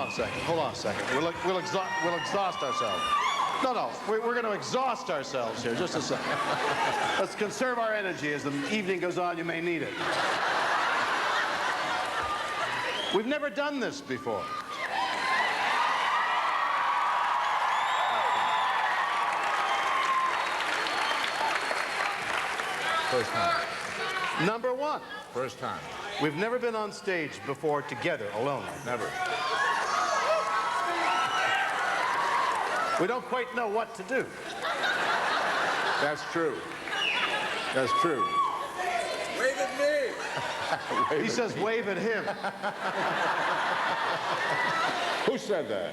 on a second. Hold on a second. We'll exhaust ourselves. No, we're going to exhaust ourselves here. Just a second. Let's conserve our energy. As the evening goes on, you may need it. We've never done this before. First time. Number one. First time. We've never been on stage before together, alone. Never. We don't quite know what to do. That's true. That's true. Wave at me. He says wave at him. Who said that?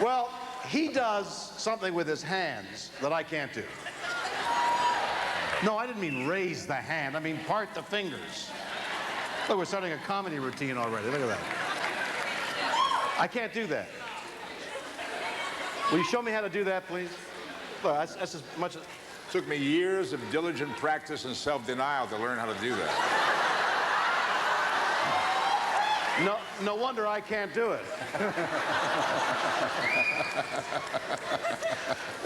Well, he does something with his hands that I can't do. No, I didn't mean raise the hand. I mean part the fingers. Look, we're starting a comedy routine already. Look at that. I can't do that. Will you show me how to do that, please? Look, that's as much as... Took me years of diligent practice and self-denial to learn how to do that. No wonder I can't do it.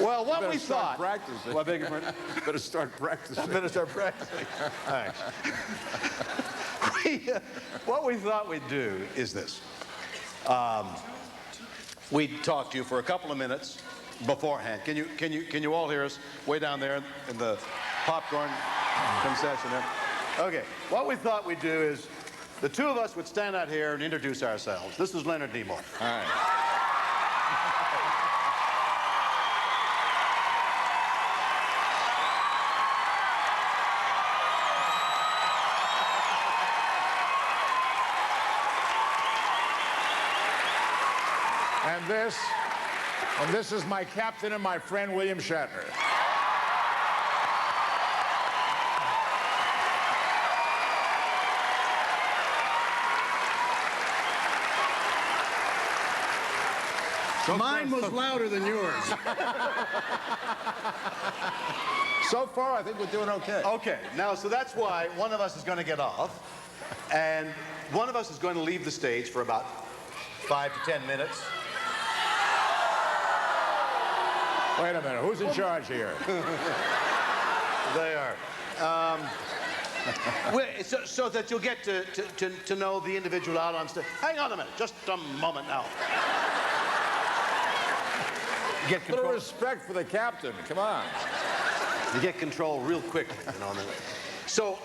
Well, what we thought... Practicing. Well, I beg your pardon? Better start practicing. Better start practicing. Thanks. What we thought we'd do is this. We'd talk to you for a couple of minutes beforehand. Can you all hear us way down there in the popcorn concession there? Okay. What we thought we'd do is the two of us would stand out here and introduce ourselves. This is Leonard Nimoy. All right. And this is my captain and my friend, William Shatner. Mine was louder than yours. So far, I think we're doing okay. Okay, now, so that's why one of us is going to get off, and one of us is going to leave the stage for about 5 to 10 minutes. Wait a minute, who's in charge here? They are. So that you'll get to know the individual out on stage. Hang on a minute, just a moment now. Get control. A little respect for the captain, come on. You get control real quickly, you know. So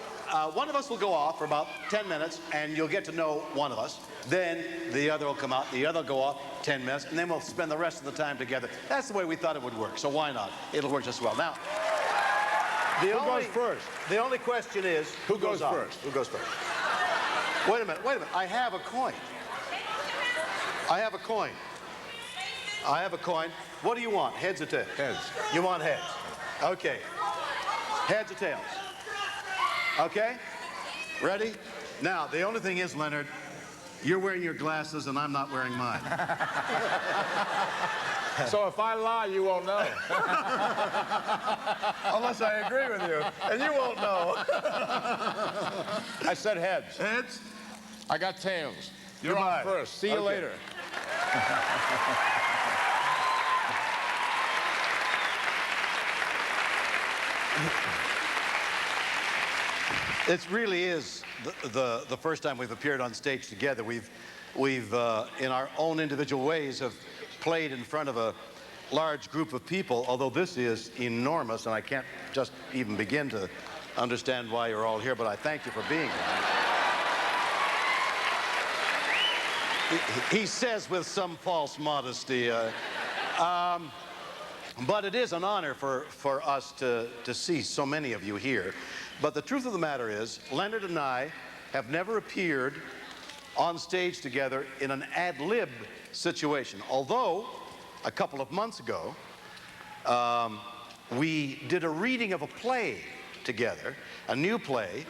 one of us will go off for about 10 minutes, and you'll get to know one of us. Then the other will come out, the other will go off 10 minutes, and then we'll spend the rest of the time together. That's the way we thought it would work, so why not? It'll work just well. Now, who goes first? The only question is, who goes first? Who goes first? Wait a minute. I have a coin. I have a coin. What do you want, heads or tails? Heads. You want heads. Okay. Heads or tails? Okay? Ready? Now, the only thing is, Leonard, you're wearing your glasses and I'm not wearing mine. So if I lie, you won't know. Unless I agree with you, and you won't know. I said heads. Heads? I got tails. You're Goodbye. on first. See you later. It really is the first time we've appeared on stage together. We've in our own individual ways have played in front of a large group of people, although this is enormous, and I can't just even begin to understand why you're all here, but I thank you for being here. He says with some false modesty, but it is an honor for us to see so many of you here. But the truth of the matter is, Leonard and I have never appeared on stage together in an ad-lib situation. Although, a couple of months ago, we did a reading of a play together, a new play.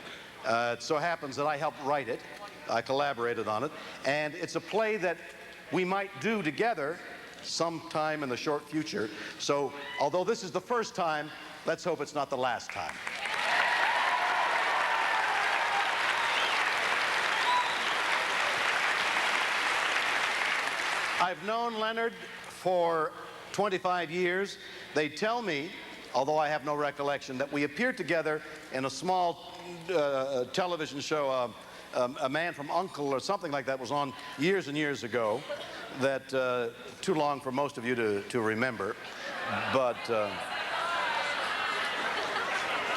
It so happens that I helped write it. I collaborated on it. And it's a play that we might do together sometime in the short future. So, although this is the first time, let's hope it's not the last time. I've known Leonard for 25 years. They tell me, although I have no recollection, that we appeared together in a small television show, A Man from U.N.C.L.E. or something like that was on years and years ago, that too long for most of you to remember. But,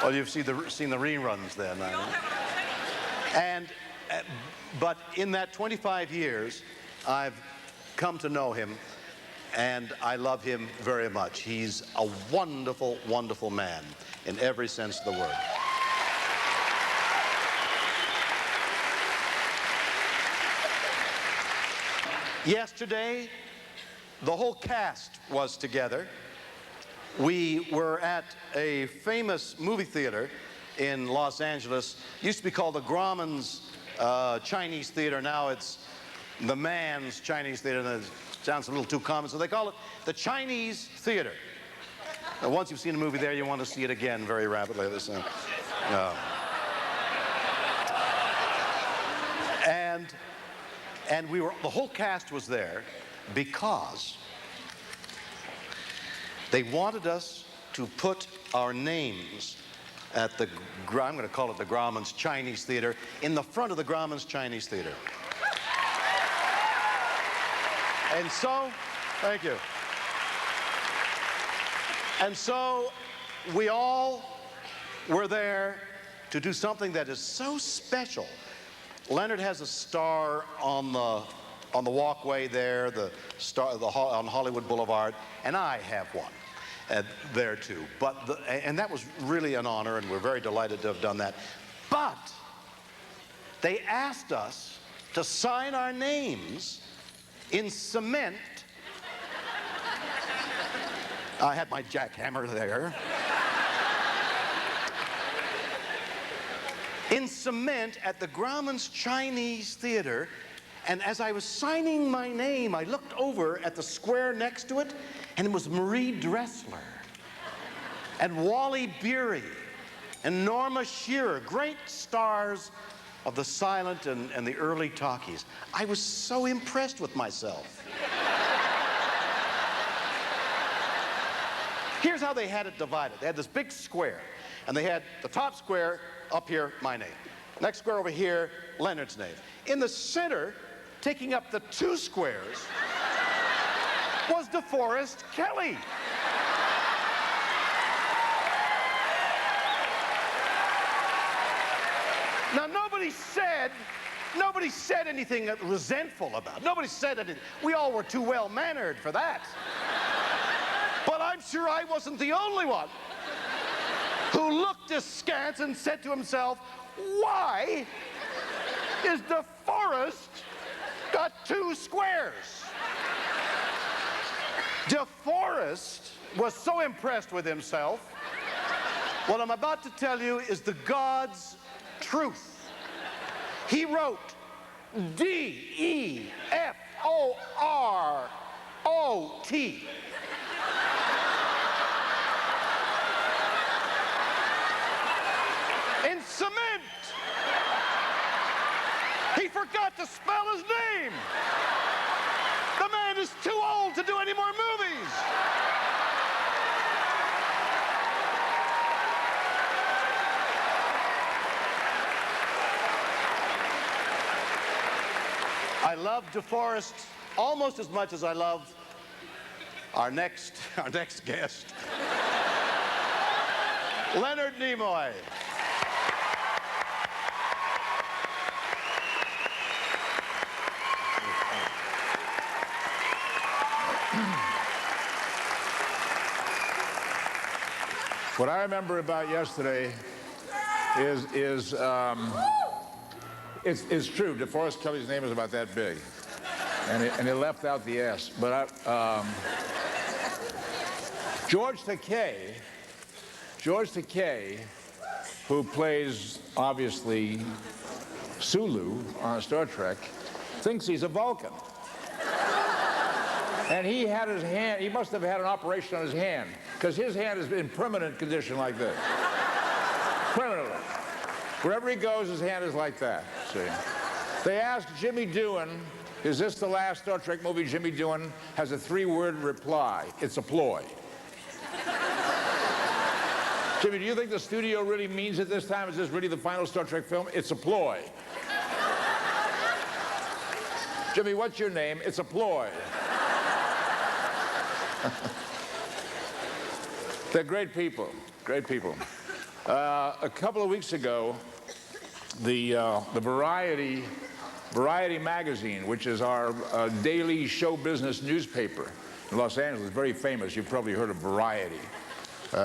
well, you've seen the reruns then. But in that 25 years, I've come to know him, and I love him very much. He's a wonderful, wonderful man in every sense of the word. Yesterday, the whole cast was together. We were at a famous movie theater in Los Angeles. It used to be called the Grauman's Chinese Theater. Now it's the Man's Chinese Theater. And it sounds a little too common, so they call it the Chinese Theater. Now, once you've seen a movie there, you want to see it again very rapidly. And the whole cast was there because they wanted us to put our names at the, I'm going to call it the Grauman's Chinese Theater, in the front of the Grauman's Chinese Theater. And so, thank you. And so we all were there to do something that is so special. Leonard has a star on the walkway there, the star on Hollywood Boulevard, and I have one there too. And that was really an honor, and we're very delighted to have done that. But they asked us to sign our names in cement. I had my jackhammer there. In cement at the Grauman's Chinese Theater, and as I was signing my name, I looked over at the square next to it, and it was Marie Dressler, and Wally Beery, and Norma Shearer, great stars of the silent and the early talkies. I was so impressed with myself. Here's how they had it divided. They had this big square, and they had the top square up here, my name. Next square over here, Leonard's name. In the center, taking up the two squares, was DeForest Kelley. Now, nobody said anything resentful about it. Nobody said anything. We all were too well-mannered for that. But I'm sure I wasn't the only one who looked askance and said to himself, why is DeForest got two squares? DeForest was so impressed with himself. What I'm about to tell you is the God's truth. He wrote DEFOROT. In cement. He forgot to spell his name. The man is too old to do any more movies. I love DeForest almost as much as I love our next guest, Leonard Nimoy. What I remember about yesterday is it's true. DeForest Kelley's name is about that big, and he left out the S. But George Takei, who plays obviously Sulu on Star Trek, thinks he's a Vulcan. And he had his hand, he must have had an operation on his hand, because his hand is in permanent condition like this. Permanently. Wherever he goes, his hand is like that, see. They asked Jimmy Doohan is this the last Star Trek movie Jimmy doing? Has a 3-word reply. It's a ploy. Jimmy, do you think the studio really means it this time? Is this really the final Star Trek film? It's a ploy. Jimmy, what's your name? It's a ploy. They're great people, great people. A couple of weeks ago, the Variety magazine, which is our daily show business newspaper in Los Angeles, very famous. You've probably heard of Variety.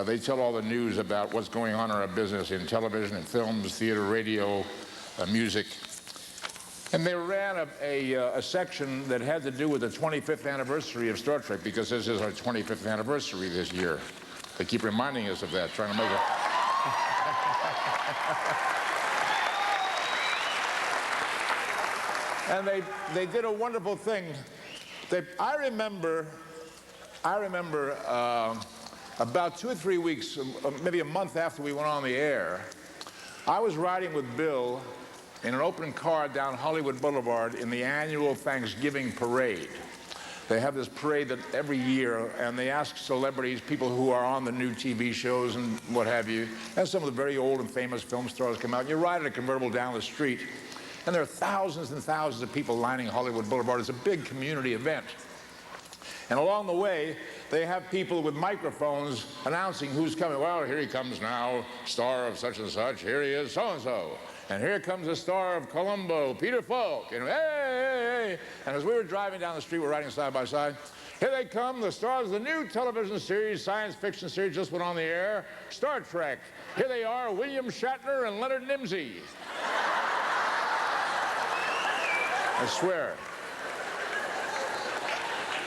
They tell all the news about what's going on in our business in television and films, theater, radio, music. And they ran a section that had to do with the 25th anniversary of Star Trek, because this is our 25th anniversary this year. They keep reminding us of that, trying to make it. And they did a wonderful thing. I remember about 2 or 3 weeks, maybe a month after we went on the air, I was riding with Bill in an open car down Hollywood Boulevard in the annual Thanksgiving parade. They have this parade that every year, and they ask celebrities, people who are on the new TV shows and what have you, and some of the very old and famous film stars come out, and you ride in a convertible down the street, and there are thousands and thousands of people lining Hollywood Boulevard. It's a big community event. And along the way, they have people with microphones announcing who's coming. Well, here he comes now, star of such and such. Here he is, so-and-so. And here comes the star of Columbo, Peter Falk. And hey, hey, hey. And as we were driving down the street, we're riding side by side. Here they come, the stars of the new television series, science fiction series just went on the air, Star Trek. Here they are, William Shatner and Leonard Nimoy. I swear.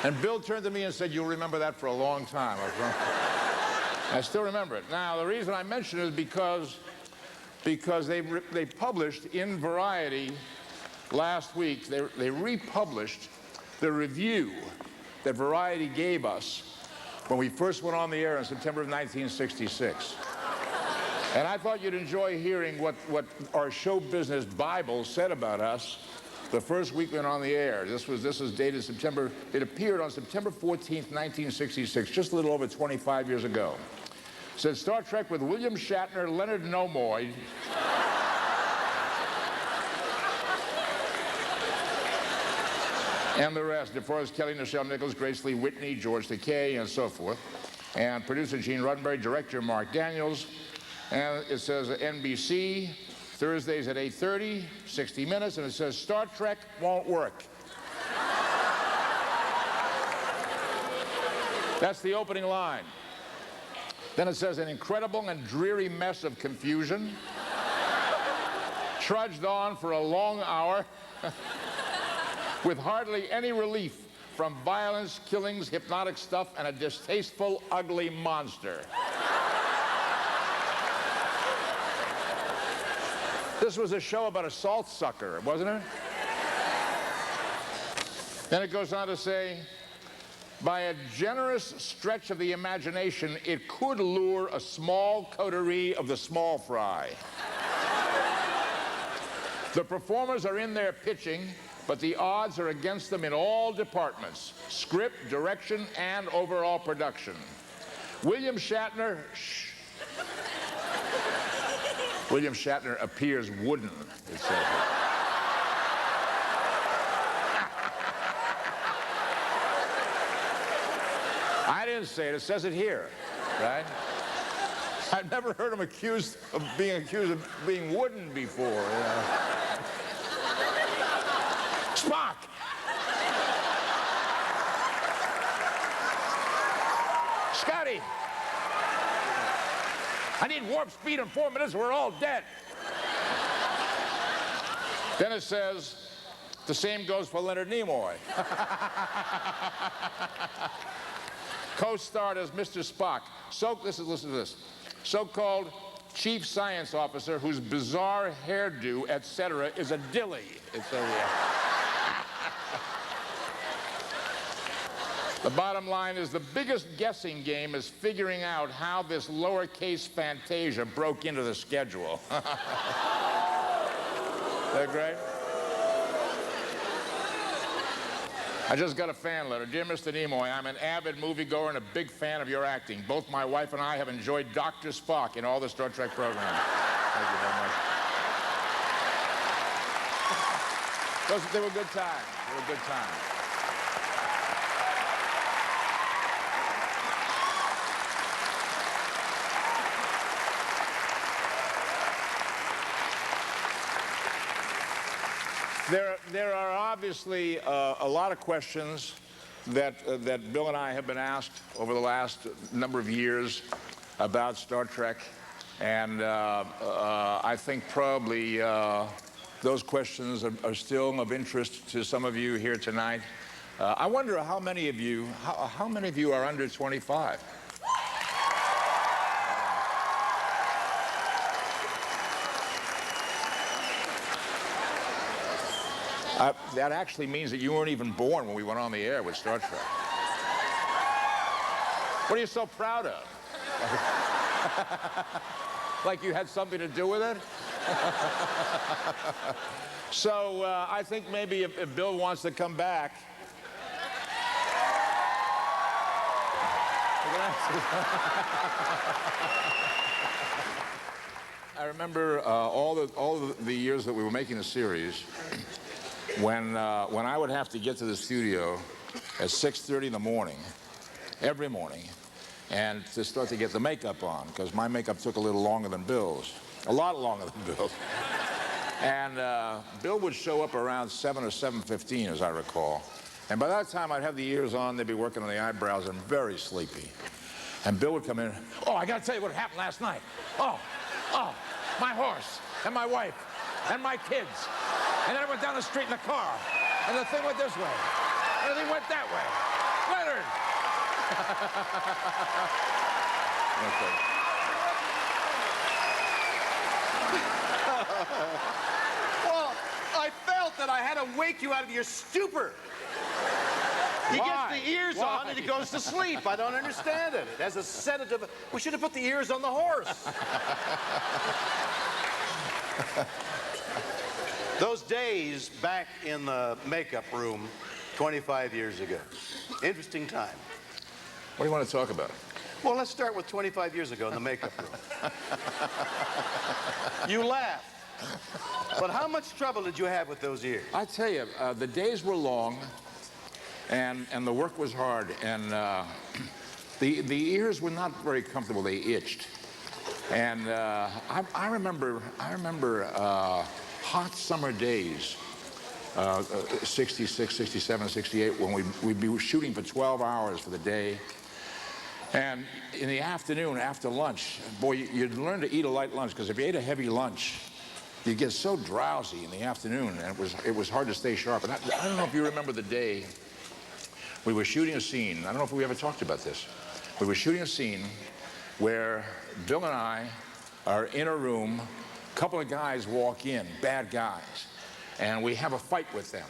And Bill turned to me and said, "You'll remember that for a long time." I still remember it. Now, the reason I mention it is because they published in Variety last week, they republished the review that Variety gave us when we first went on the air in September of 1966. And I thought you'd enjoy hearing what our show business Bible said about us the first week we went on the air. This was dated September, it appeared on September 14th, 1966, just a little over 25 years ago. It said, Star Trek with William Shatner, Leonard Nimoy. And the rest, DeForest Kelly, Nichelle Nichols, Grace Lee Whitney, George Takei, and so forth. And producer Gene Roddenberry, director Mark Daniels. And it says NBC, Thursdays at 8:30, 60 Minutes, and it says Star Trek won't work. That's the opening line. Then it says an incredible and dreary mess of confusion, trudged on for a long hour, with hardly any relief from violence, killings, hypnotic stuff, and a distasteful, ugly monster. This was a show about a salt sucker, wasn't it? Then it goes on to say, by a generous stretch of the imagination, it could lure a small coterie of the small fry. The performers are in there pitching, but the odds are against them in all departments, script, direction, and overall production. William Shatner, William Shatner appears wooden, it says. I didn't say it, it says it here, right? I've never heard him accused of being wooden before. You know? Spock! Scotty! I need warp speed in 4 minutes, we're all dead. Then it says, the same goes for Leonard Nimoy. Co-starred as Mr. Spock. Listen to this. So-called chief science officer whose bizarre hairdo, etc., is a dilly. It's The bottom line is the biggest guessing game is figuring out how this lowercase Fantasia broke into the schedule. They're great. I just got a fan letter. Dear Mr. Nimoy, I'm an avid moviegoer and a big fan of your acting. Both my wife and I have enjoyed Dr. Spock in all the Star Trek programs. Thank you very much. They were good times. They were good times. There are obviously a lot of questions that Bill and I have been asked over the last number of years about Star Trek, and I think probably those questions are still of interest to some of you here tonight. I wonder how many of you are under 25? That actually means that you weren't even born when we went on the air with Star Trek. What are you so proud of? Like you had something to do with it? So I think maybe if Bill wants to come back. I remember all the years that we were making the series, when I would have to get to the studio at 6:30 in the morning, every morning, and to start to get the makeup on, because my makeup took a little longer than Bill's, a lot longer than Bill's. And Bill would show up around 7 or 7:15, as I recall. And by that time, I'd have the ears on, they'd be working on the eyebrows, and very sleepy. And Bill would come in, oh, I gotta tell you what happened last night. Oh, my horse, and my wife, and my kids. And then I went down the street in the car, and the thing went this way, and the thing went that way. Leonard! Okay. Well, I felt that I had to wake you out of your stupor. He gets the ears on and he goes to sleep. I don't understand it. It has a sedative. We should have put the ears on the horse. Those days back in the makeup room 25 years ago. Interesting time. What do you want to talk about? Well, let's start with 25 years ago in the makeup room. You laugh. But how much trouble did you have with those ears? I tell you, the days were long, and the work was hard, and the ears were not very comfortable. They itched. And I remember hot summer days, 66, 67, 68, when we'd be shooting for 12 hours for the day. And in the afternoon, after lunch, boy, you'd learn to eat a light lunch, because if you ate a heavy lunch, you'd get so drowsy in the afternoon, and it was hard to stay sharp. And I don't know if you remember the day we were shooting a scene. I don't know if we ever talked about this. We were shooting a scene where Bill and I are in a room. A couple of guys walk in, bad guys, and we have a fight with them.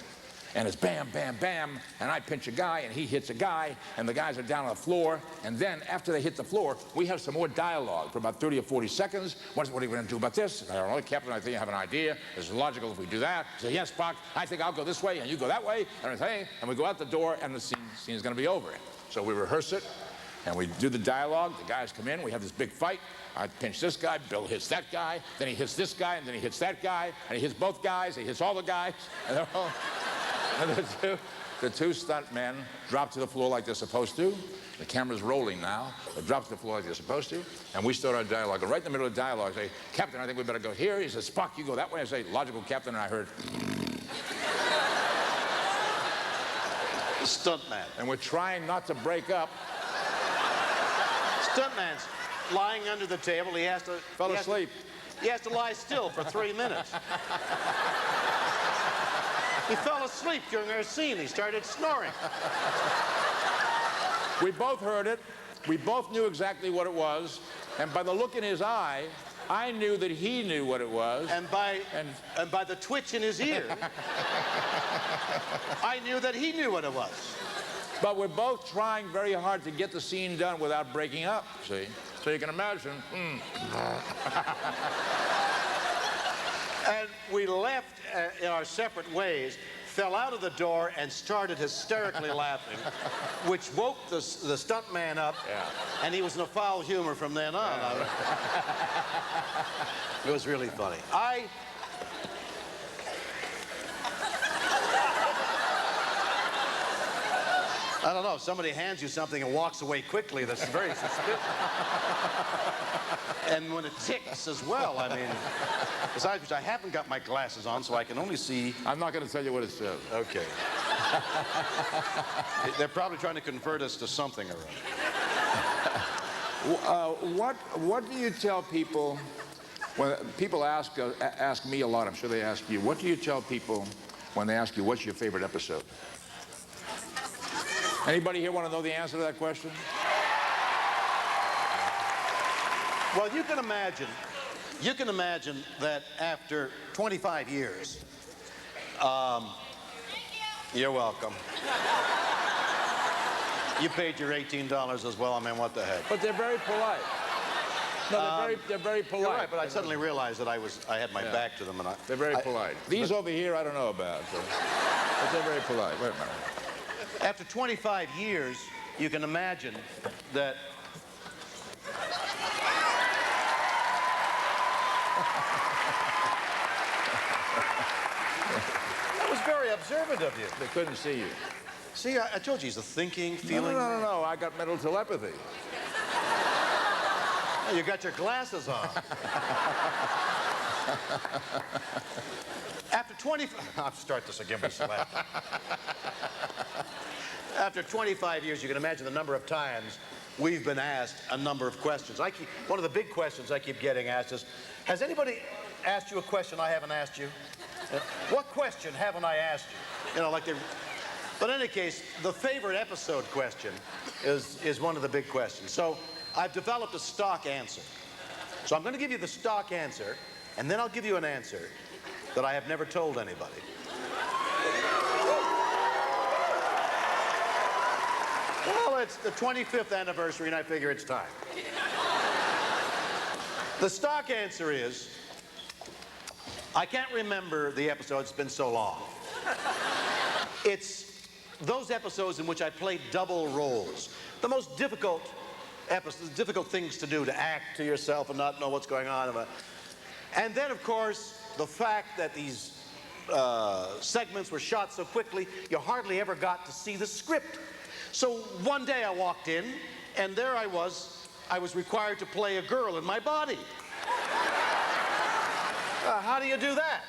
And it's bam, bam, bam, and I pinch a guy, and he hits a guy, and the guys are down on the floor. And then, after they hit the floor, we have some more dialogue for about 30 or 40 seconds. What are you going to do about this? I don't know, Captain, I think I have an idea. It's logical if we do that. I say, yes, Spock, I think I'll go this way, and you go that way, and everything. And we go out the door, and the scene is going to be over. So we rehearse it, and we do the dialogue. The guys come in, we have this big fight. I pinch this guy, Bill hits that guy, then he hits this guy, and then he hits that guy, and he hits both guys, he hits all the guys, and they're all... And the two stunt men drop to the floor like they're supposed to. The camera's rolling now. They drop to the floor like they're supposed to. And we start our dialogue. And right in the middle of the dialogue, I say, Captain, I think we better go here. He says, Spock, you go that way. I say, logical, Captain. And I heard... Stuntman. And we're trying not to break up. Stuntman's lying under the table. He has to... Fell asleep. He has to lie still for 3 minutes. He fell asleep during our scene. He started snoring. We both heard it. We both knew exactly what it was. And by the look in his eye, I knew that he knew what it was. And by the twitch in his ear, I knew that he knew what it was. But we're both trying very hard to get the scene done without breaking up, see? So you can imagine. And we left in our separate ways, fell out of the door and started hysterically laughing, which woke the stunt man up, and he was in a foul humor from then on. It was really funny. I don't know, if somebody hands you something and walks away quickly, that's very suspicious. And when it ticks as well, I mean, besides which I haven't got my glasses on, so I can only see. I'm not going to tell you what it says. Okay. They're probably trying to convert us to something or other. What do you tell people when people ask me a lot? I'm sure they ask you. What do you tell people when they ask you what's your favorite episode? Anybody here want to know the answer to that question? Well, you can imagine that after 25 years, you're welcome. You paid your $18 as well. I mean, what the heck? But they're very polite. No, they're very polite. You're right, but I suddenly realized that I had my back to them, and they're very polite. These over here, I don't know about, but they're very polite. Wait a minute. After 25 years, you can imagine that that was very observant of you. They couldn't see you. See, I told you he's a thinking, feeling. No. I got mental telepathy. Oh, you got your glasses on. After 20, I'll start this again with slap. After 25 years, you can imagine the number of times we've been asked a number of questions. One of the big questions I keep getting asked is, has anybody asked you a question I haven't asked you? What question haven't I asked you? You know, but in any case, the favorite episode question is one of the big questions. So I've developed a stock answer. So I'm going to give you the stock answer, and then I'll give you an answer that I have never told anybody. Well, it's the 25th anniversary, and I figure it's time. The stock answer is, I can't remember the episode, it's been so long. It's those episodes in which I played double roles. The most difficult episodes, difficult things to do, to act to yourself and not know what's going on. And then, of course, the fact that these segments were shot so quickly, you hardly ever got to see the script. So one day I walked in, and there I was required to play a girl in my body. How do you do that?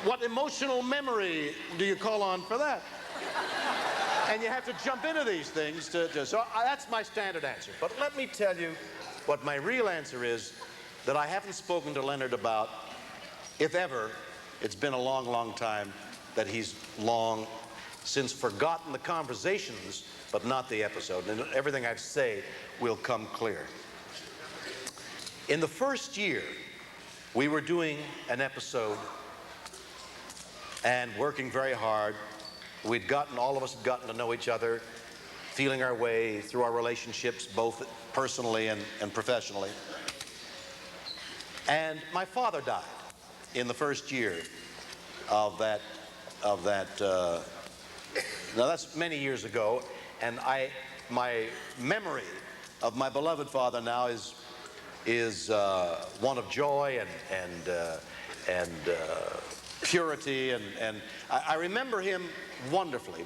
What emotional memory do you call on for that? And you have to jump into these things so that's my standard answer. But let me tell you what my real answer is that I haven't spoken to Leonard about, if ever. It's been a long, long time that he's long since forgotten the conversations, but not the episode. And everything I say will come clear. In the first year, we were doing an episode and working very hard. All of us had gotten to know each other, feeling our way through our relationships, both personally and professionally. And my father died in the first year of that. Now that's many years ago, and my memory of my beloved father now is one of joy and purity, and I remember him wonderfully.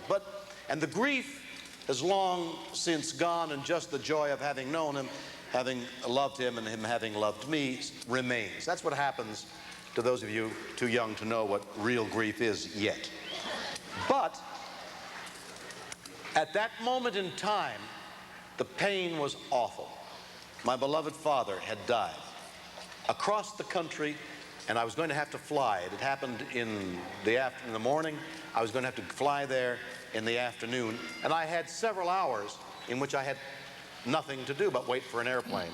And the grief has long since gone, and just the joy of having known him, having loved him, and him having loved me remains. That's what happens to those of you too young to know what real grief is yet. But at that moment in time, the pain was awful. My beloved father had died across the country, and I was going to have to fly. It had happened in the morning. I was going to have to fly there in the afternoon, and I had several hours in which I had nothing to do but wait for an airplane.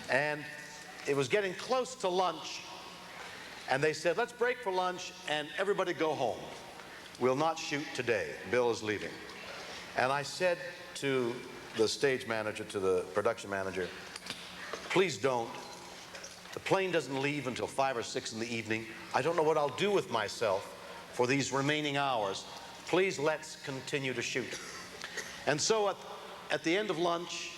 And it was getting close to lunch, and they said, let's break for lunch and everybody go home. We'll not shoot today. Bill is leaving. And I said to the stage manager, to the production manager, please don't. The plane doesn't leave until 5 or 6 in the evening. I don't know what I'll do with myself for these remaining hours. Please let's continue to shoot. And so at the end of lunch,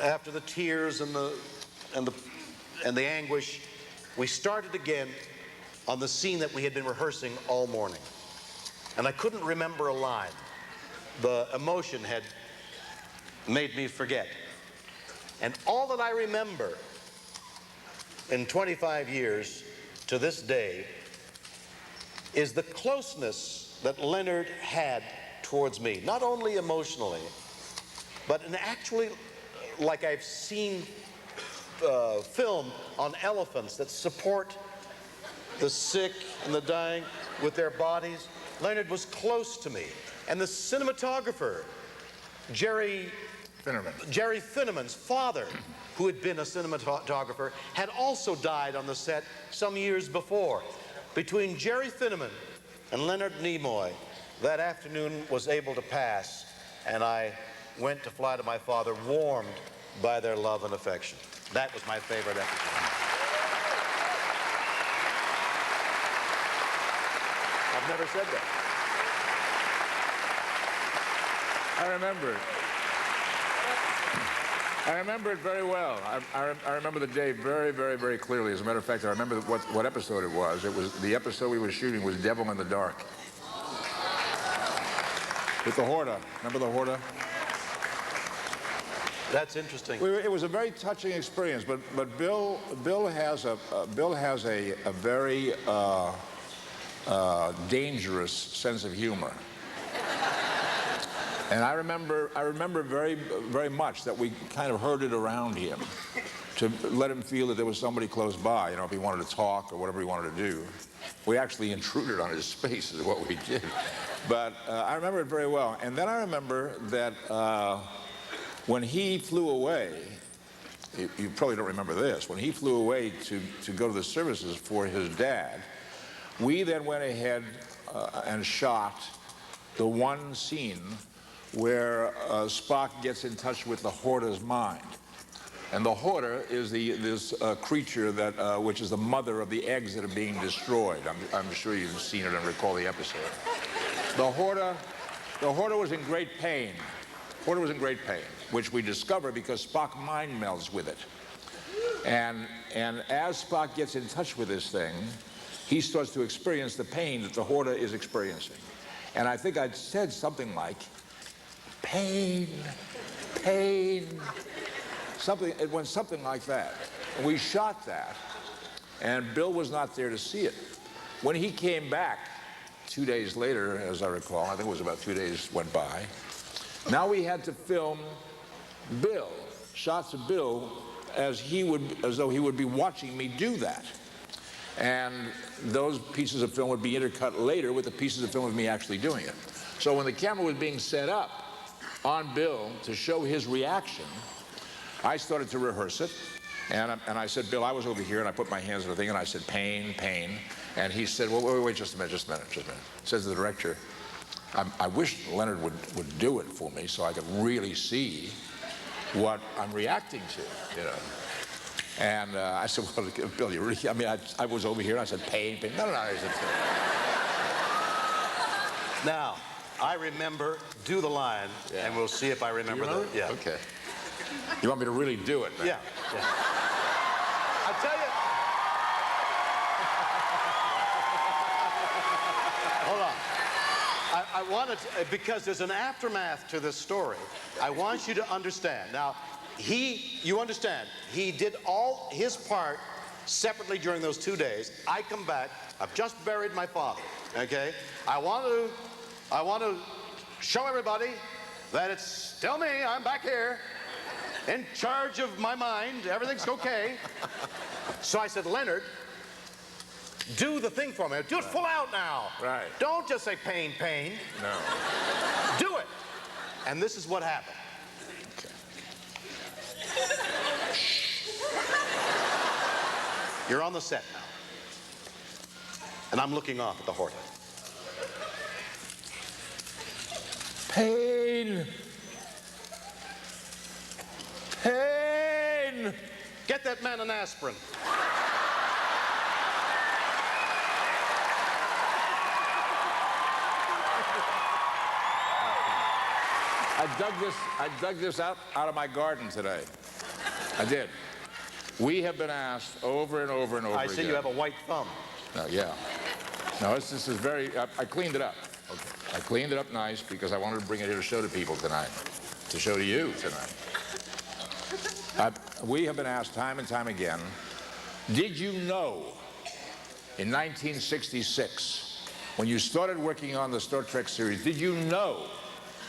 after the tears and the anguish, we started again on the scene that we had been rehearsing all morning. And I couldn't remember a line. The emotion had made me forget. And all that I remember in 25 years to this day is the closeness that Leonard had towards me, not only emotionally, but in actually, like I've seen film on elephants that support the sick and the dying with their bodies. Leonard was close to me. And the cinematographer, Jerry Finneman's father, who had been a cinematographer, had also died on the set some years before. Between Jerry Finneman and Leonard Nimoy, that afternoon was able to pass, and I went to fly to my father, warmed by their love and affection. That was my favorite episode. I've never said that. I remember it. I remember it very well. I remember the day very, very, very clearly. As a matter of fact, I remember what episode it was. It was the episode we were shooting was Devil in the Dark. With the Horta. Remember the Horta? That's interesting. It was a very touching experience, but Bill has a very dangerous sense of humor. And I remember very, very much that we kind of herded around him to let him feel that there was somebody close by, you know, if he wanted to talk or whatever he wanted to do. We actually intruded on his space is what we did. But I remember it very well. And then I remember that when he flew away, you probably don't remember this, when he flew away to go to the services for his dad, we then went ahead and shot the one scene where Spock gets in touch with the Horta's mind. And the Horta is this creature that, which is the mother of the eggs that are being destroyed. I'm sure you've seen it and recall the episode. The Horta was in great pain. Horta was in great pain, which we discover because Spock mind melds with it. And as Spock gets in touch with this thing, he starts to experience the pain that the Horta is experiencing. And I think I'd said something like, pain, pain, something, it went something like that. And we shot that, and Bill was not there to see it. When he came back 2 days later, as I recall, I think it was about 2 days went by, now we had to film Bill, shots of Bill, as though he would be watching me do that. And those pieces of film would be intercut later with the pieces of film of me actually doing it. So when the camera was being set up on Bill to show his reaction, I started to rehearse it. And I said, Bill, I was over here, and I put my hands on the thing, and I said, pain, pain. And he said, well, wait, just a minute. Says the director, I wish Leonard would do it for me so I could really see what I'm reacting to, you know. And I said, well, Bill, you really, I mean, I was over here, and I said, pain, pain. No. I said, now, I remember, do the line, and we'll see if I remember the, yeah. Okay. You want me to really do it, man? Yeah. I'll tell you. Hold on. I wanted to, because there's an aftermath to this story. I want you to understand. Now, you understand, he did all his part separately during those 2 days. I come back, I've just buried my father, okay? I want to show everybody that it's still me, I'm back here, in charge of my mind, everything's okay. So I said, Leonard, do the thing for me. Do it full out now. Right. Don't just say pain, pain. No. Do it. And this is what happened. You're on the set now. And I'm looking off at the Horta. Pain. Pain. Get that man an aspirin. I dug this out of my garden today. I did. We have been asked over and over and over again. I see you have a white thumb. Yeah. No, this is very, I cleaned it up. Okay. I cleaned it up nice because I wanted to bring it here to show to people tonight, to show to you tonight. We have been asked time and time again, did you know in 1966, when you started working on the Star Trek series, did you know,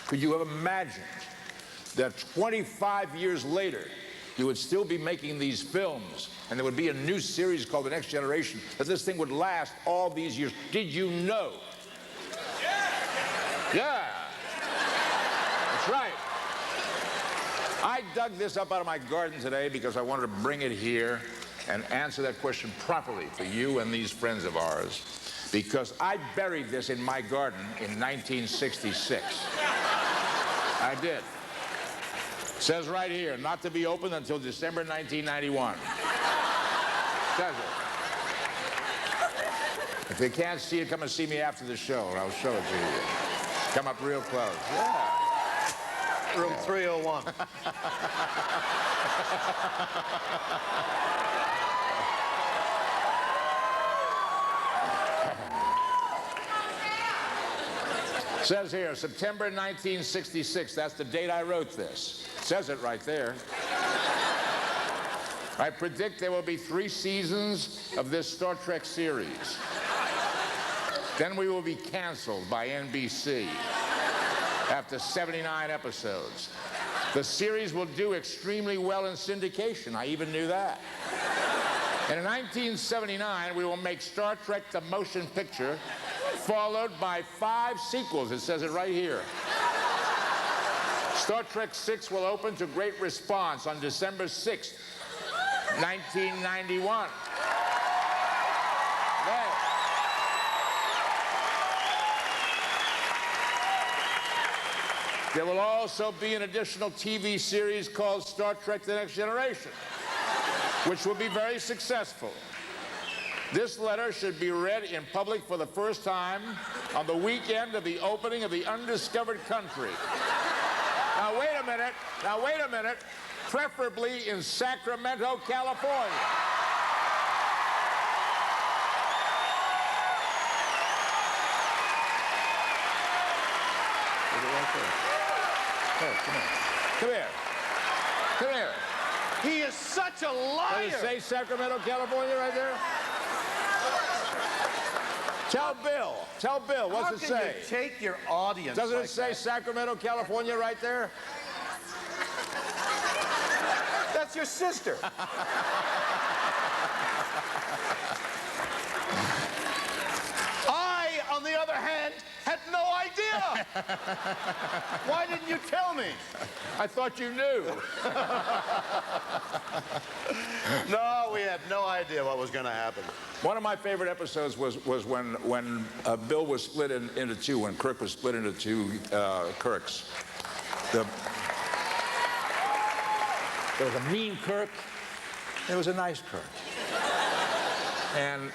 could you have imagined that 25 years later, you would still be making these films, and there would be a new series called The Next Generation, that this thing would last all these years? Did you know? Yeah. That's right. I dug this up out of my garden today because I wanted to bring it here and answer that question properly for you and these friends of ours, because I buried this in my garden in 1966. I did. Says right here, not to be opened until December 1991. Says it. If you can't see it, come and see me after the show, and I'll show it to you. Come up real close. Yeah. Room 301. Says here, September 1966. That's the date I wrote this. Says it right there. I predict there will be 3 seasons of this Star Trek series. Then we will be canceled by NBC after 79 episodes. The series will do extremely well in syndication. I even knew that. And in 1979, we will make Star Trek the Motion Picture, followed by 5 sequels. It says it right here. Star Trek VI will open to great response on December 6th, 1991. There. There will also be an additional TV series called Star Trek The Next Generation, which will be very successful. This letter should be read in public for the first time on the weekend of the opening of the Undiscovered Country. Now, wait a minute. Now, wait a minute. Preferably in Sacramento, California. Come here. Come here. He is such a liar. Does it say Sacramento, California right there? Tell Bill, what's it say? How can you take your audience Doesn't like it say that? Sacramento, California right there? That's your sister. I, on the other hand, had no idea. Why didn't you tell me? I thought you knew. No, we had no idea what was going to happen. One of my favorite episodes was when Bill was split into 2, when Kirk was split into 2 Kirks. There was a mean Kirk, there was a nice Kirk. And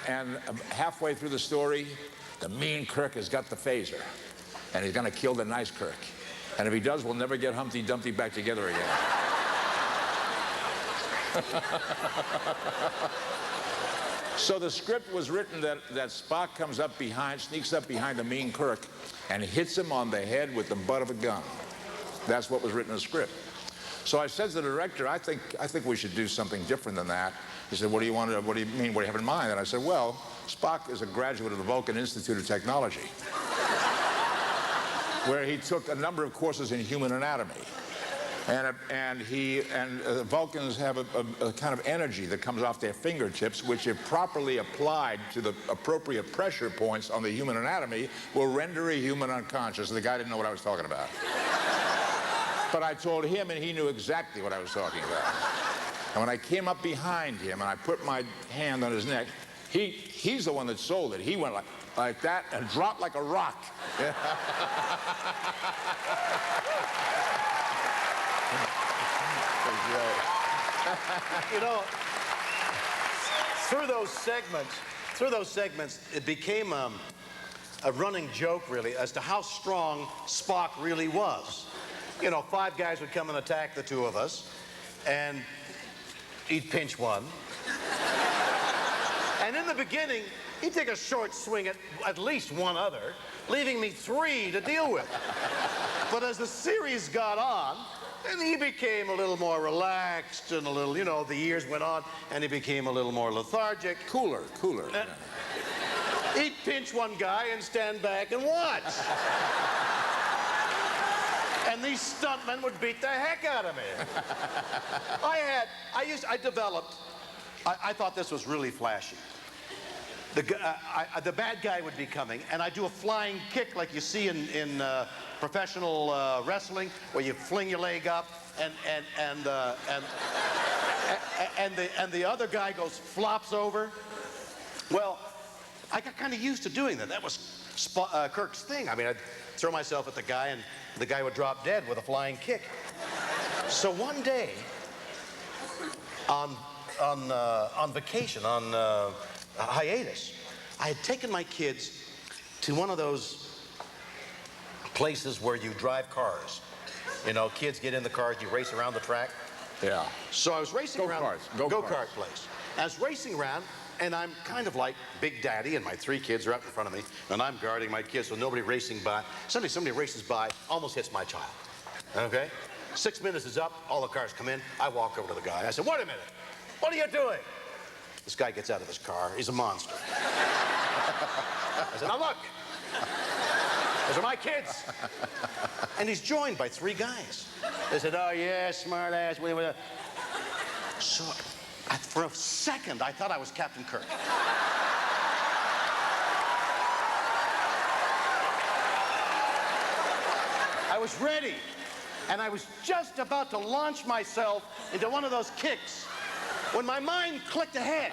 halfway through the story, the mean Kirk has got the phaser, and he's going to kill the nice Kirk. And if he does, we'll never get Humpty Dumpty back together again. So the script was written that Spock comes up behind, sneaks up behind the mean Kirk, and hits him on the head with the butt of a gun. That's what was written in the script. So I said to the director, I think we should do something different than that. He said, what do you mean, what do you have in mind? And I said, well, Spock is a graduate of the Vulcan Institute of Technology, where he took a number of courses in human anatomy. And Vulcans have a kind of energy that comes off their fingertips, which, if properly applied to the appropriate pressure points on the human anatomy, will render a human unconscious. The guy didn't know what I was talking about. But I told him, and he knew exactly what I was talking about. And when I came up behind him and I put my hand on his neck, he's the one that sold it. He went like that and dropped like a rock. You know, through those segments, it became a running joke, really, as to how strong Spock really was. you know, 5 guys would come and attack the 2 of us, and he'd pinch one. And in the beginning, he'd take a short swing at least one other, leaving me 3 to deal with. But as the series got on, and he became a little more relaxed and a little, you know, the years went on, and he became a little more lethargic. Cooler. He'd pinch one guy and stand back and watch. And these stuntmen would beat the heck out of me. I thought this was really flashy. The bad guy would be coming, and I'd do a flying kick like you see in professional wrestling, where you fling your leg up, and the other guy flops over. Well, I got kind of used to doing that. That was Kirk's thing. I mean, I'd throw myself at the guy, and the guy would drop dead with a flying kick. So one day, on vacation, on hiatus, I had taken my kids to one of those places where you drive cars. You know, kids get in the cars, you race around the track. Yeah. So I was racing around go-kart place. I was racing around, and I'm kind of like Big Daddy, and my 3 kids are up in front of me, and I'm guarding my kids so nobody racing by. Suddenly somebody races by, almost hits my child. Okay? 6 minutes is up, all the cars come in. I walk over to the guy. I said, "Wait a minute, what are you doing?" This guy gets out of his car. He's a monster. I said, "Now look, those are my kids." And he's joined by 3 guys. They said, "Oh yeah, smart ass." So for a second, I thought I was Captain Kirk. I was ready, and I was just about to launch myself into one of those kicks when my mind clicked ahead.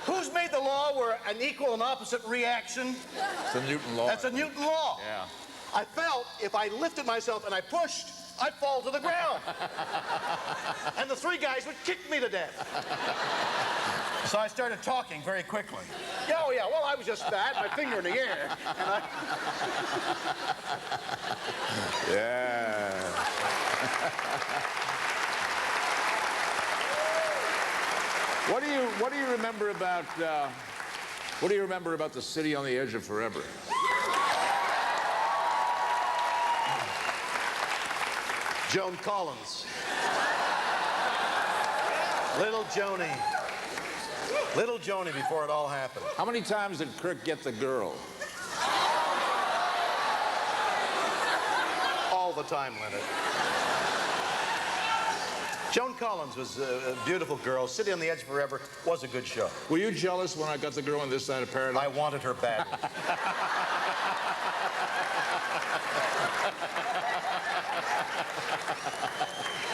Who's made the law where an equal and opposite reaction? It's a Newton law. That's a Newton law. Yeah. I felt if I lifted myself and I pushed, I'd fall to the ground. And the 3 guys would kick me to death. So I started talking very quickly. "Oh yeah, well, I was just that, my finger in the air." And Yeah. What do you remember about the city on the edge of forever? Joan Collins. Little Joni. Little Joni before it all happened. How many times did Kirk get the girl? All the time, Leonard. Joan Collins was a beautiful girl. City on the Edge Forever was a good show. Were you jealous when I got the girl on this side of paradise? I wanted her badly.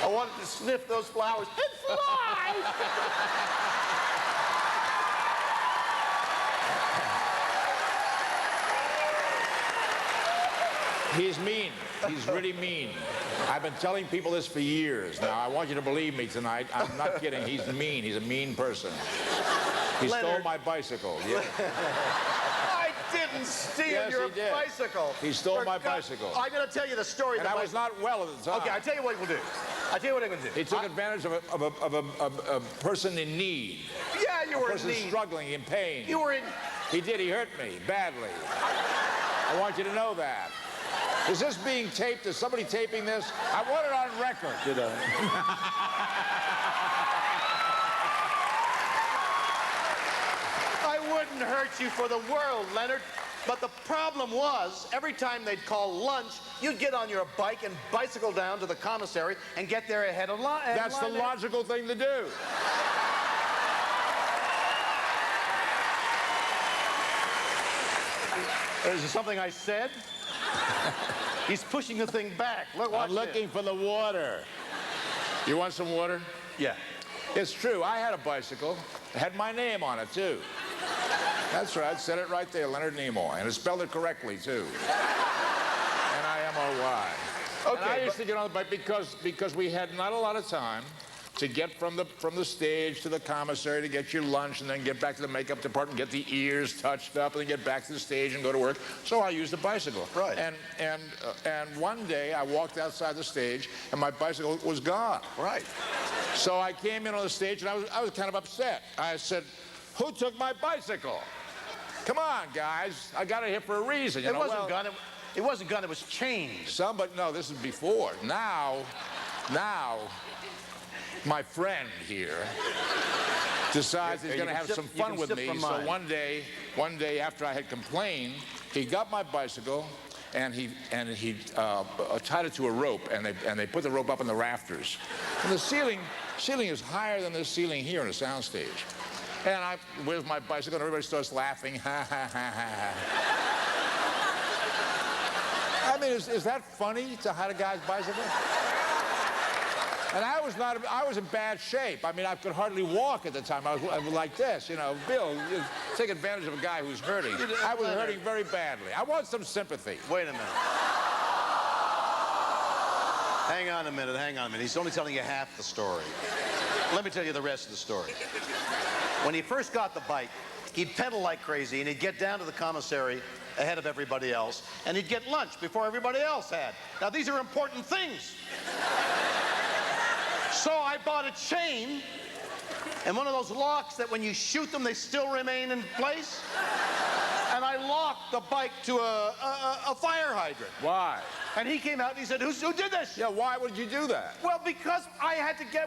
I wanted to sniff those flowers. It flies! He's mean. He's really mean. I've been telling people this for years. Now, I want you to believe me tonight. I'm not kidding. He's mean. He's a mean person. He stole my bicycle. Yeah. I didn't steal your bicycle. He stole my bicycle. I'm going to tell you the story. And I was not well at the time. Okay, I'll tell you what we'll do. I'll tell you what I'm going to do. He took advantage of a person in need. Yeah, you were in need. A person struggling, in pain. You were in... He did. He hurt me badly. I want you to know that. Is this being taped? Is somebody taping this? I want it on record. Did I wouldn't hurt you for the world, Leonard. But the problem was, every time they'd call lunch, you'd get on your bike and bicycle down to the commissary and get there ahead of line. That's the logical thing to do. Is there something I said? He's pushing the thing back. Look, I'm looking for the water. You want some water? Yeah. It's true. I had a bicycle. It had my name on it, too. That's right. Said it right there, Leonard Nimoy. And it spelled it correctly, too. N-I-M-O-Y. Okay. And I used to get on the bike because we had not a lot of time to get from the stage to the commissary to get your lunch and then get back to the makeup department, get the ears touched up, and then get back to the stage and go to work. So I used a bicycle. Right. And one day I walked outside the stage and my bicycle was gone. Right. So I came in on the stage and I was kind of upset. I said, "Who took my bicycle? Come on, guys. I got it here for a reason." You know? Wasn't gone. It wasn't gone. It was chained. Somebody, no, this is before. Now, my friend here decides he's going to have some fun with me. So one day after I had complained, he got my bicycle and he tied it to a rope, and they put the rope up in the rafters. And the ceiling is higher than the ceiling here on the soundstage. And I, with my bicycle, and everybody starts laughing. Ha ha ha ha. I mean, is that funny to hide a guy's bicycle? And I was in bad shape. I mean, I could hardly walk at the time. I was like this, you know. Bill, you take advantage of a guy who's hurting. I was hurting very badly. I want some sympathy. Wait a minute. Hang on a minute. He's only telling you half the story. Let me tell you the rest of the story. When he first got the bike, he'd pedal like crazy, and he'd get down to the commissary ahead of everybody else, and he'd get lunch before everybody else had. Now, these are important things. So I bought a chain and one of those locks that when you shoot them, they still remain in place. And I locked the bike to a fire hydrant. Why? And he came out and he said, who did this? Yeah, why would you do that? Well, because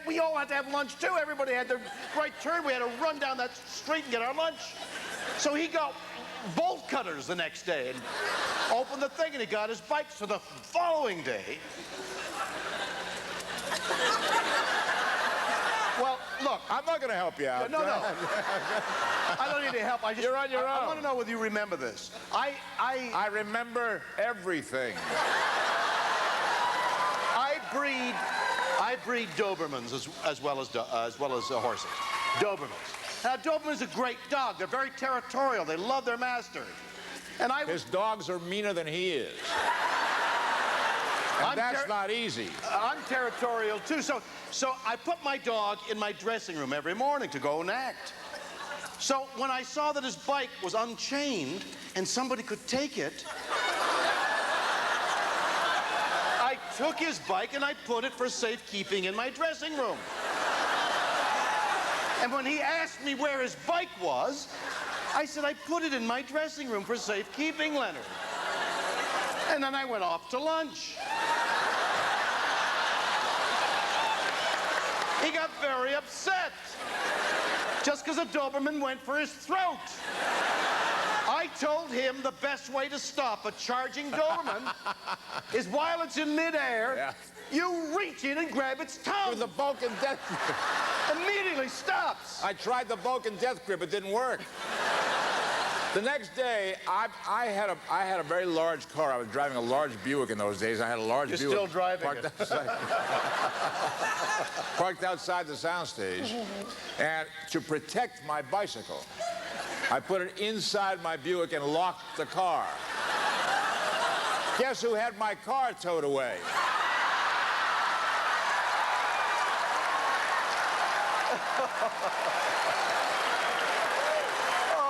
we all had to have lunch too. Everybody had their right turn. We had to run down that street and get our lunch. So he got bolt cutters the next day and opened the thing, and he got his bike. So the following day, well, look. I'm not going to help you out. No. I don't need any help. You're on your own. I want to know whether you remember this. I remember everything. I breed Dobermans as well as horses. Dobermans. Now, Doberman's a great dog. They're very territorial. They love their master. And his dogs are meaner than he is. And that's not easy. I'm territorial too. So I put my dog in my dressing room every morning to go and act. So when I saw that his bike was unchained and somebody could take it, I took his bike and I put it for safekeeping in my dressing room. And when he asked me where his bike was, I said, I put it in my dressing room for safekeeping, Leonard. And then I went off to lunch. He got very upset, just because a Doberman went for his throat. I told him the best way to stop a charging Doberman is while it's in midair, you reach in and grab its tongue. With the Vulcan death grip. Immediately stops. I tried the Vulcan death grip, it didn't work. The next day, I had a very large car. I was driving a large Buick in those days. I had a large Buick. You're still driving parked outside the soundstage. And to protect my bicycle, I put it inside my Buick and locked the car. Guess who had my car towed away?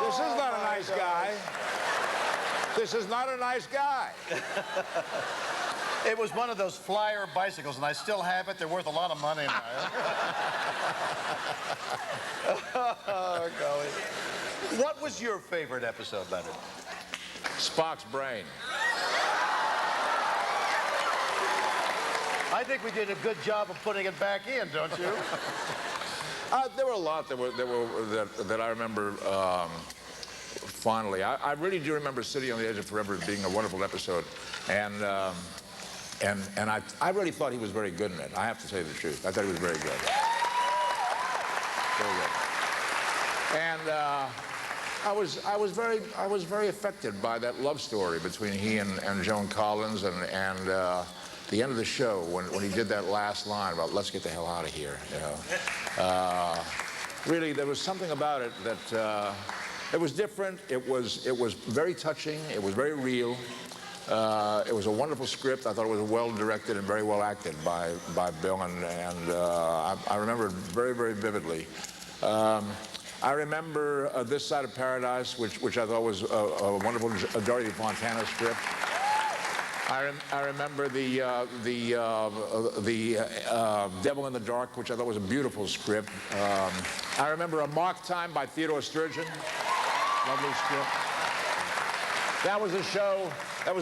This is not a nice guy. This is not a nice guy. It was one of those flyer bicycles, and I still have it. They're worth a lot of money now. Oh, golly. What was your favorite episode, Leonard? Spock's brain. I think we did a good job of putting it back in, don't you? There were a lot that I remember fondly. I really do remember City on the Edge of Forever being a wonderful episode, and I really thought he was very good in it. I have to tell you the truth. I thought he was very good. Very good. And I was very affected by that love story between he and Joan Collins, and the end of the show when he did that last line about "Let's get the hell out of here," you know. Really, there was something about it that it was different. It was very touching. It was very real. It was a wonderful script. I thought it was well directed and very well acted by Bill, and I remember it very, very vividly. I remember This Side of Paradise, which I thought was a wonderful Dorothy Fontana script. I remember the Devil in the Dark, which I thought was a beautiful script. I remember A Mark Time by Theodore Sturgeon. Lovely script. That was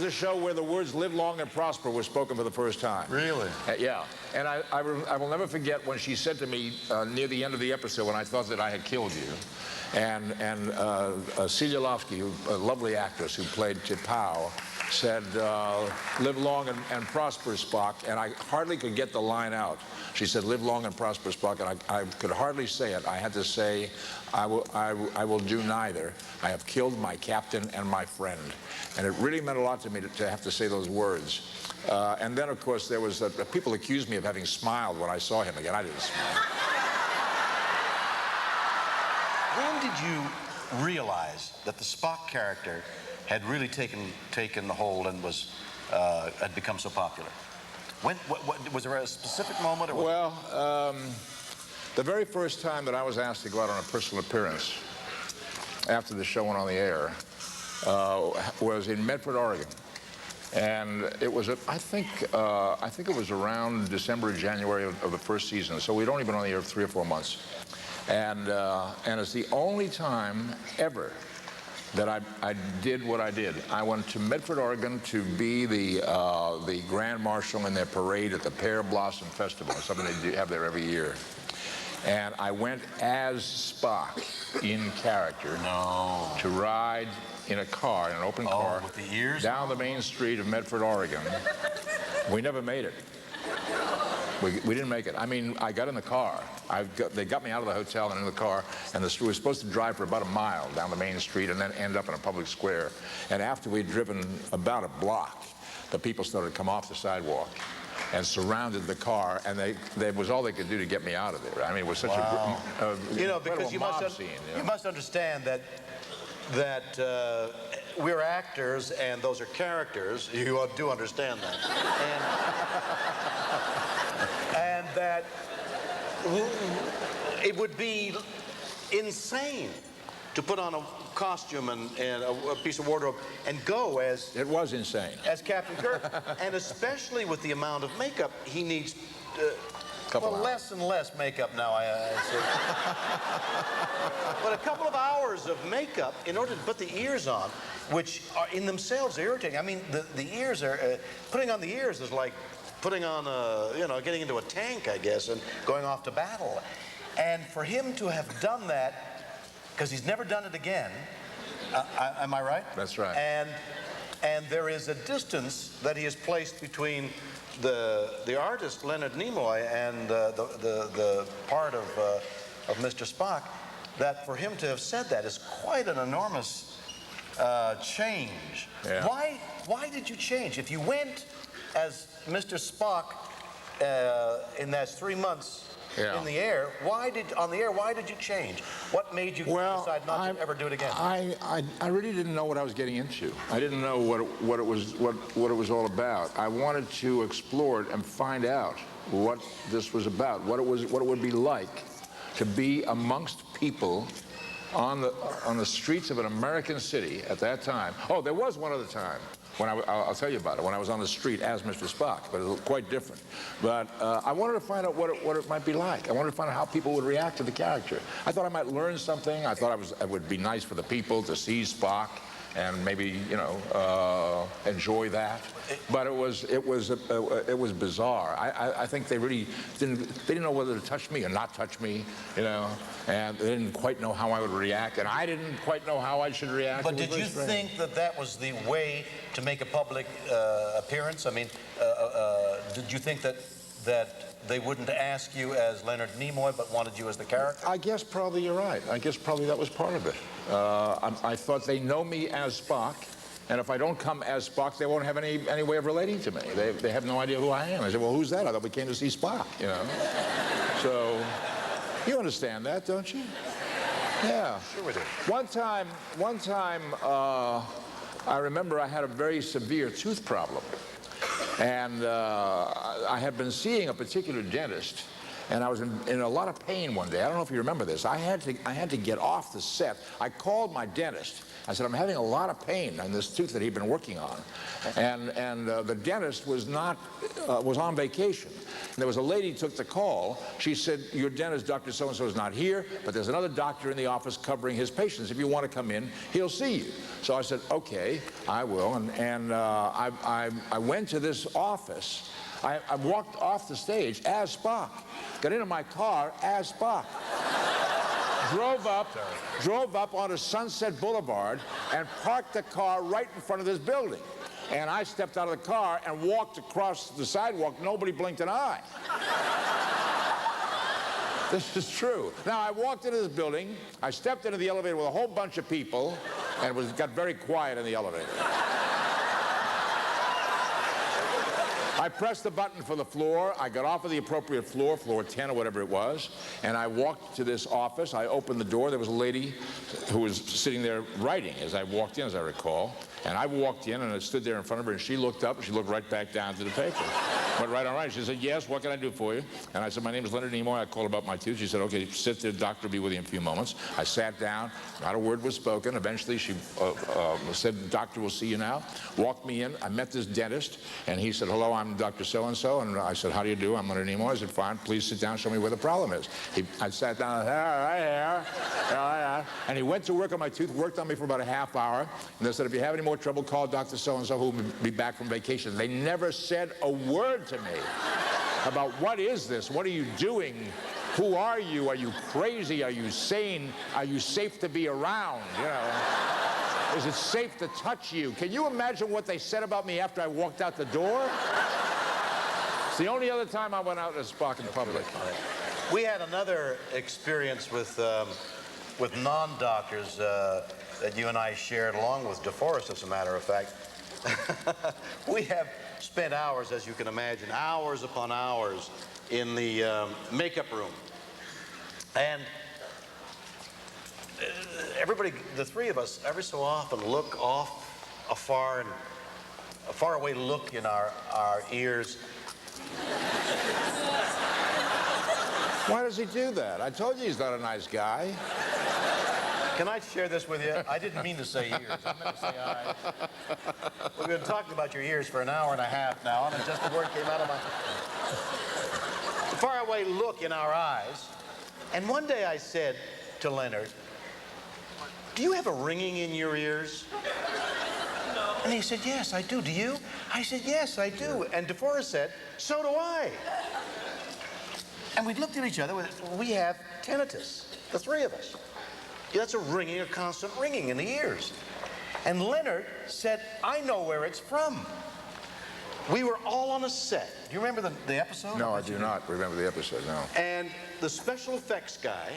a show where the words "live long and prosper" were spoken for the first time. Really? Yeah. And I will never forget when she said to me near the end of the episode, when I thought that I had killed you, and Celia Lofsky, a lovely actress who played T'Pau, said, "Live long and prosper, Spock." And I hardly could get the line out. She said, "Live long and prosper, Spock," and I could hardly say it. I had to say, I will do neither. I have killed my captain and my friend." And it really meant a lot to me to have to say those words. And then, of course, there was people accused me of having smiled when I saw him again. I didn't smile. When did you realize that the Spock character had really taken hold and had become so popular? When was there a specific moment? Or well, the very first time that I was asked to go out on a personal appearance after the show went on the air was in Medford, Oregon, and it was I think it was around December or January of the first season. So we'd only been on the air 3 or 4 months, and it's the only time ever that I did what I did. I went to Medford, Oregon to be the Grand Marshal in their parade at the Pear Blossom Festival, something they have there every year. And I went as Spock in character to ride in a car, in an open car, with the ears? Down the main street of Medford, Oregon. We never made it. We didn't make it. I mean, I got in the car. They got me out of the hotel and in the car, and we were supposed to drive for about a mile down the main street and then end up in a public square. And after we'd driven about a block, the people started to come off the sidewalk and surrounded the car, and that was all they could do to get me out of there. I mean, it was such a because you must understand that we're actors and those are characters. You do understand that. And that it would be insane to put on a costume and a piece of wardrobe and go as... It was insane. ...as Captain Kirk. And especially with the amount of makeup he needs... less and less makeup now, I say. But a couple of hours of makeup in order to put the ears on, which are in themselves irritating. I mean, the ears are... putting on the ears is like putting on getting into a tank, I guess, and going off to battle. And for him to have done that, because he's never done it again, am I right? That's right. And there is a distance that he has placed between the artist Leonard Nimoy and the part of Mr. Spock, that for him to have said that is quite an enormous change. Yeah. Why did you change? If you went as Mr. Spock in that 3 months in the air, why did you change? What made you decide not to ever do it again? I really didn't know what I was getting into. I didn't know what it was all about. I wanted to explore it and find out what this was about, what it would be like to be amongst people on the streets of an American city at that time. Oh, there was one other time when I'll tell you about it, when I was on the street as Mr. Spock, but it was quite different. But I wanted to find out what it might be like. I wanted to find out how people would react to the character. I thought I might learn something. I thought it would be nice for the people to see Spock and maybe, enjoy that. But it was bizarre. I think they really didn't know whether to touch me or not touch me, and they didn't quite know how I would react, and I didn't quite know how I should react. But did you think that was the way to make a public appearance? I mean, did you think that they wouldn't ask you as Leonard Nimoy, but wanted you as the character? I guess probably you're right. I guess probably that was part of it. I thought they know me as Spock, and if I don't come as Spock, they won't have any way of relating to me. They have no idea who I am. I said, well, who's that? I thought we came to see Spock, So, you understand that, don't you? Yeah. Sure we do. One time, I remember I had a very severe tooth problem. And I had been seeing a particular dentist, and I was in a lot of pain one day. I don't know if you remember this. I had to get off the set. I called my dentist. I said, I'm having a lot of pain on this tooth that he'd been working on. And the dentist was on vacation. And there was a lady who took the call. She said, your dentist, Dr. So-and-so, is not here, but there's another doctor in the office covering his patients. If you want to come in, he'll see you. So I said, okay, I will. And I went to this office. I walked off the stage as Spock, got into my car as Spock, drove up onto Sunset Boulevard and parked the car right in front of this building. And I stepped out of the car and walked across the sidewalk. Nobody blinked an eye. This is true. Now, I walked into this building. I stepped into the elevator with a whole bunch of people, and it got very quiet in the elevator. I pressed the button for the floor. I got off of the appropriate floor, floor 10 or whatever it was, and I walked to this office. I opened the door. There was a lady who was sitting there writing as I walked in, as I recall. And I walked in, and I stood there in front of her, and she looked up, and she looked right back down to the paper. Went right on right. She said, yes, what can I do for you? And I said, my name is Leonard Nimoy. I called about my tooth. She said, okay, sit there. The doctor will be with you in a few moments. I sat down. Not a word was spoken. Eventually, she said, the doctor will see you now. Walked me in. I met this dentist, and he said, hello, I'm Dr. So-and-so. And I said, how do you do? I'm Leonard Nimoy. I said, fine. Please sit down and show me where the problem is. I sat down, right here. And he went to work on my tooth, worked on me for about a half hour. And they said, if you have any more trouble, call Dr. So-and-so, who will be back from vacation. They never said a word to me about what is this? What are you doing? Who are you? Are you crazy? Are you sane? Are you safe to be around? You know, is it safe to touch you? Can you imagine what they said about me after I walked out the door? It's the only other time I went out as Spock in public. We had another experience with non-doctors that you and I shared, along with DeForest, as a matter of fact. We have spent hours, as you can imagine, hours upon hours in the makeup room. And everybody, the three of us, every so often look off afar, and a faraway look in our ears. Why does he do that? I told you he's not a nice guy. Can I share this with you? I didn't mean to say ears. I meant to say eyes. We've been talking about your ears for an hour and a half now, and just the word came out of my... faraway look in our eyes. And one day I said to Leonard, do you have a ringing in your ears? And he said, yes, I do. Do you? I said, yes, I do. And DeForest said, so do I. And we looked at each other. We have tinnitus, the three of us. That's a ringing, a constant ringing in the ears. And Leonard said, I know where it's from. We were all on a set. Do you remember the episode? No, I do not remember the episode, no. And the special effects guy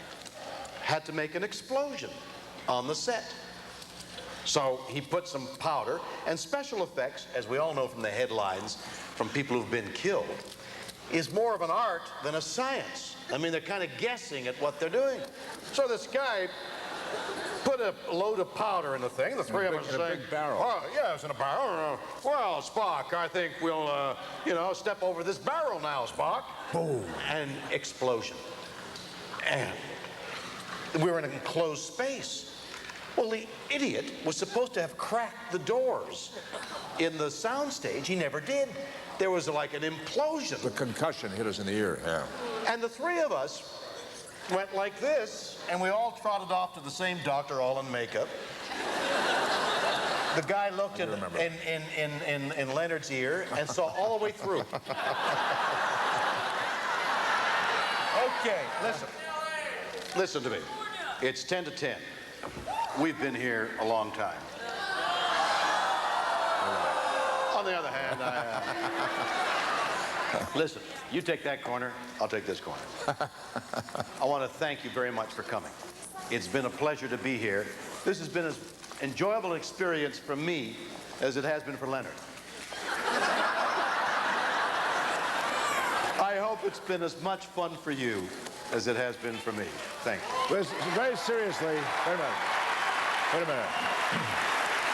had to make an explosion on the set. So he put some powder, and special effects, as we all know from the headlines, from people who've been killed, is more of an art than a science. I mean, they're kind of guessing at what they're doing. So this guy put a load of powder in the thing. The three of us in a big barrel. Oh, yeah, it's in a barrel. Well, Spock, I think we'll, step over this barrel now, Spock. Boom. And explosion. And we were in an enclosed space. Well, the idiot was supposed to have cracked the doors in the soundstage. He never did. There was like an implosion. The concussion hit us in the ear, yeah. And the three of us went like this, and we all trotted off to the same doctor, all in makeup. The guy looked in Leonard's ear and saw all the way through. Okay, listen to me. It's 10 to 10. We've been here a long time. On the other hand, listen, you take that corner, I'll take this corner. I want to thank you very much for coming. It's been a pleasure to be here. This has been as enjoyable an experience for me as it has been for Leonard. I hope it's been as much fun for you as it has been for me. Thank you. Listen, very seriously, wait a minute.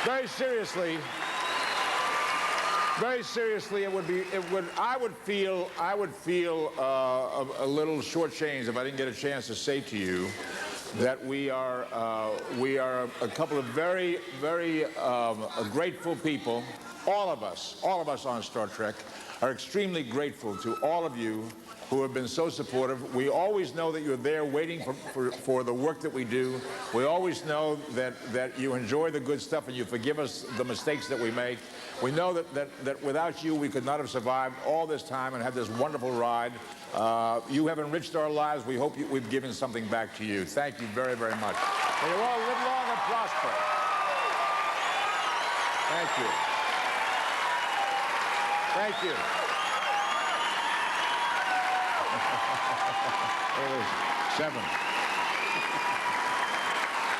very seriously, I would feel a little shortchanged if I didn't get a chance to say to you that we are a couple of very, very grateful people. All of us on Star Trek are extremely grateful to all of you who have been so supportive. We always know that you're there waiting for the work that we do. We always know that you enjoy the good stuff and you forgive us the mistakes that we make. We know that without you, we could not have survived all this time and had this wonderful ride. You have enriched our lives. We hope we've given something back to you. Thank you very, very much. May you all live long and prosper. Thank you. Thank you. Seven.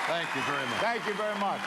Thank you very much. Thank you very much.